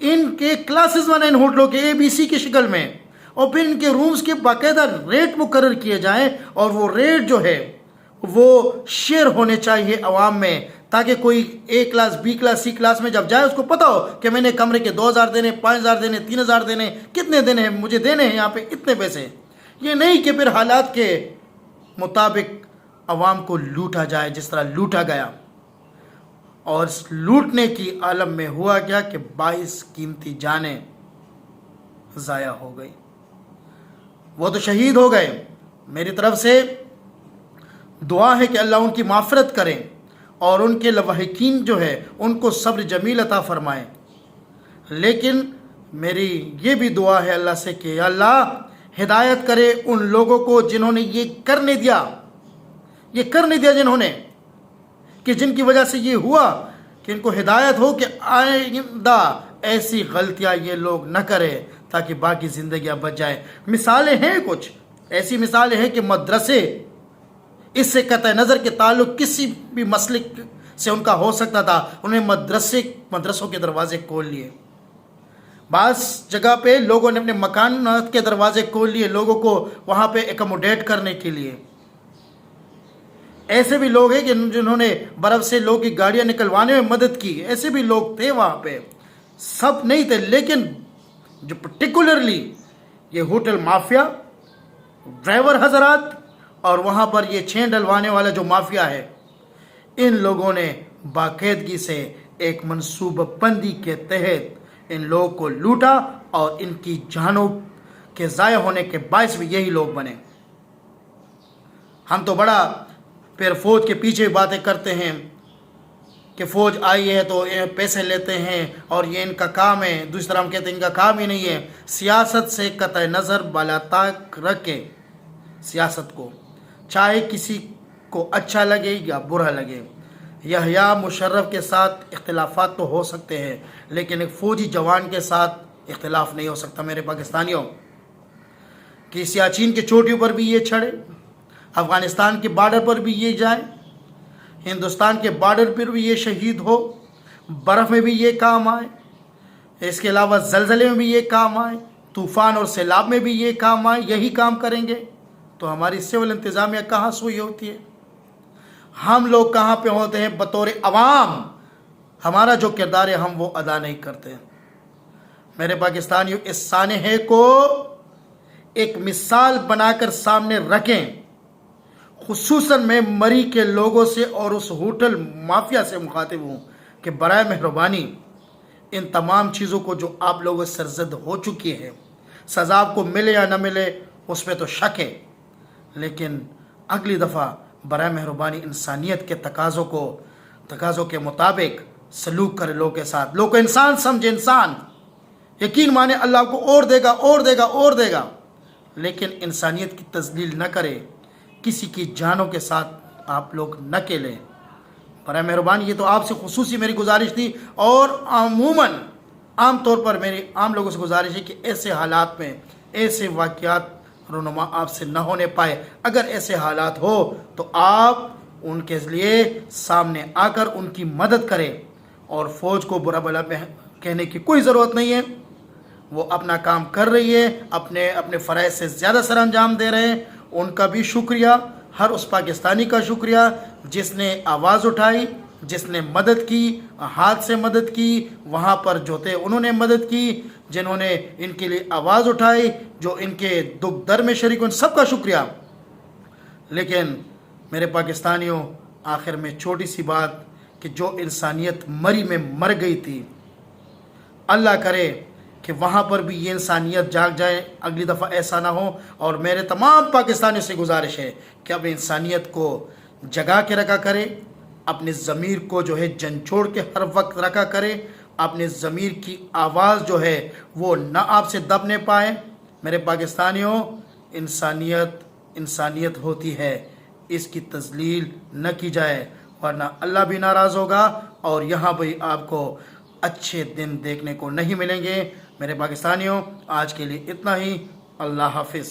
ان کے کلاسز بنائیں ان ہوٹلوں کے ABC کی شکل میں، اور پھر ان کے رومز کے باقاعدہ ریٹ مقرر کیے جائیں، اور وہ ریٹ جو ہے وہ شیئر ہونے چاہیے عوام میں، تاکہ کوئی A class B class C class میں جب جائے اس کو پتہ ہو کہ میں نے کمرے کے 2000 دینے، 5000 دینے، 3000 دینے، کتنے دینے ہیں، مجھے دینے ہیں یہاں پہ اتنے پیسے. یہ نہیں کہ پھر حالات کے مطابق عوام کو لوٹا جائے جس طرح لوٹا گیا. اور اس لوٹنے کی عالم میں ہوا کیا کہ 22 قیمتی جانیں ضائع ہو گئی. وہ تو شہید ہو گئے. میری طرف سے دعا ہے کہ اللہ ان کی مغفرت کریں اور ان کے لواحقین جو ہے ان کو صبر جمیل عطا فرمائیں. لیکن میری یہ بھی دعا ہے اللہ سے کہ اللہ ہدایت کرے ان لوگوں کو جنہوں نے یہ کرنے دیا جنہوں نے، کہ جن کی وجہ سے یہ ہوا، کہ ان کو ہدایت ہو کہ آئندہ ایسی غلطیاں یہ لوگ نہ کریں تاکہ باقی زندگیاں بچ جائیں. مثالیں ہیں، کچھ ایسی مثالیں ہیں کہ مدرسے، اس سے قطع نظر کے تعلق کسی بھی مسلک سے ان کا ہو سکتا تھا، انہیں مدرسوں کے دروازے کھول لیے. بعض جگہ پہ لوگوں نے اپنے مکانات کے دروازے کھول لیے لوگوں کو وہاں پہ ایکوموڈیٹ کرنے کے لیے. ایسے بھی لوگ ہیں کہ جنہوں نے برف سے لوگوں کی گاڑیاں نکلوانے میں مدد کی. ایسے بھی لوگ تھے وہاں پہ، سب نہیں تھے، لیکن جو پرٹیکولرلی یہ ہوٹل مافیا، ڈرائیور حضرات، اور وہاں پر یہ چھین ڈلوانے والا جو مافیا ہے، ان لوگوں نے باقاعدگی سے ایک منصوبہ بندی کے تحت ان لوگوں کو لوٹا، اور ان کی جانوں کے ضائع ہونے کے باعث بھی یہی لوگ بنے. ہم تو بڑا پھر فوج کے پیچھے باتیں کرتے ہیں کہ فوج آئی ہے تو پیسے لیتے ہیں اور یہ ان کا کام ہے. دوسری طرح ہم کہتے ہیں ان کا کام ہی نہیں ہے. سیاست سے قطع نظر بالاتاک رکھ کے سیاست کو، چاہے کسی کو اچھا لگے یا برا لگے. یحییٰ مشرف کے ساتھ اختلافات تو ہو سکتے ہیں، لیکن ایک فوجی جوان کے ساتھ اختلاف نہیں ہو سکتا. میرے پاکستانیوں، کہ سیاچین کی چوٹیوں پر بھی یہ چڑھے، افغانستان کے بارڈر پر بھی یہ جائے، ہندوستان کے بارڈر پر بھی یہ شہید ہو، برف میں بھی یہ کام آئے، اس کے علاوہ زلزلے میں بھی یہ کام آئے، طوفان اور سیلاب میں بھی یہ کام آئے، یہی کام کریں گے تو ہماری سول انتظامیہ کہاں سوئی ہوتی ہے؟ ہم لوگ کہاں پہ ہوتے ہیں بطور عوام؟ ہمارا جو کردار ہے ہم وہ ادا نہیں کرتے. میرے پاکستانیوں، اس سانحے کو ایک مثال بنا کر سامنے رکھیں، خصوصاً میں مری کے لوگوں سے اور اس ہوٹل مافیا سے مخاطب ہوں کہ برائے مہربانی ان تمام چیزوں کو جو آپ لوگوں سے سرزد ہو چکی ہے، سزا آپ کو ملے یا نہ ملے اس پہ تو شک ہے، لیکن اگلی دفعہ برائے مہربانی انسانیت کے تقاضوں کے مطابق سلوک کرے لوگوں کے ساتھ. لوگ کو انسان سمجھے، انسان یقین مانے اللہ کو اور دے گا، لیکن انسانیت کی تذلیل نہ کرے، کسی کی جانوں کے ساتھ آپ لوگ نہ کھیلیں. برائے مہربانی یہ تو آپ سے خصوصی میری گزارش تھی، اور عام طور پر میری عام لوگوں سے گزارش ہے کہ ایسے حالات میں ایسے واقعات رونما آپ سے نہ ہونے پائے. اگر ایسے حالات ہو تو آپ ان کے لیے سامنے آ کر ان کی مدد کریں، اور فوج کو برا بھلا کہنے کی کوئی ضرورت نہیں ہے. وہ اپنا کام کر رہی ہے، اپنے فرائض سے زیادہ سر انجام دے رہے ہیں. ان کا بھی شکریہ، ہر اس پاکستانی کا شکریہ جس نے آواز اٹھائی، جس نے مدد کی، ہاتھ سے مدد کی، وہاں پر جو تھے انہوں نے مدد کی، جنہوں نے ان کے لیے آواز اٹھائی، جو ان کے دکھ در میں شریک، ان سب کا شکریہ. لیکن میرے پاکستانیوں، آخر میں چھوٹی سی بات کہ جو انسانیت مری میں مر گئی تھی، اللہ کرے کہ وہاں پر بھی یہ انسانیت جاگ جائے، اگلی دفعہ ایسا نہ ہو. اور میرے تمام پاکستانیوں سے گزارش ہے کہ اب انسانیت کو جگا کے رکھا کرے، اپنے ضمیر کو جو ہے جھنجھوڑ کے ہر وقت رکھا کرے، اپنے ضمیر کی آواز جو ہے وہ نہ آپ سے دبنے پائے. میرے پاکستانیوں، انسانیت ہوتی ہے، اس کی تذلیل نہ کی جائے، ورنہ اللہ بھی ناراض ہوگا اور یہاں بھی آپ کو اچھے دن دیکھنے کو نہیں ملیں گے. میرے پاکستانیوں، آج کے لیے اتنا ہی. اللہ حافظ.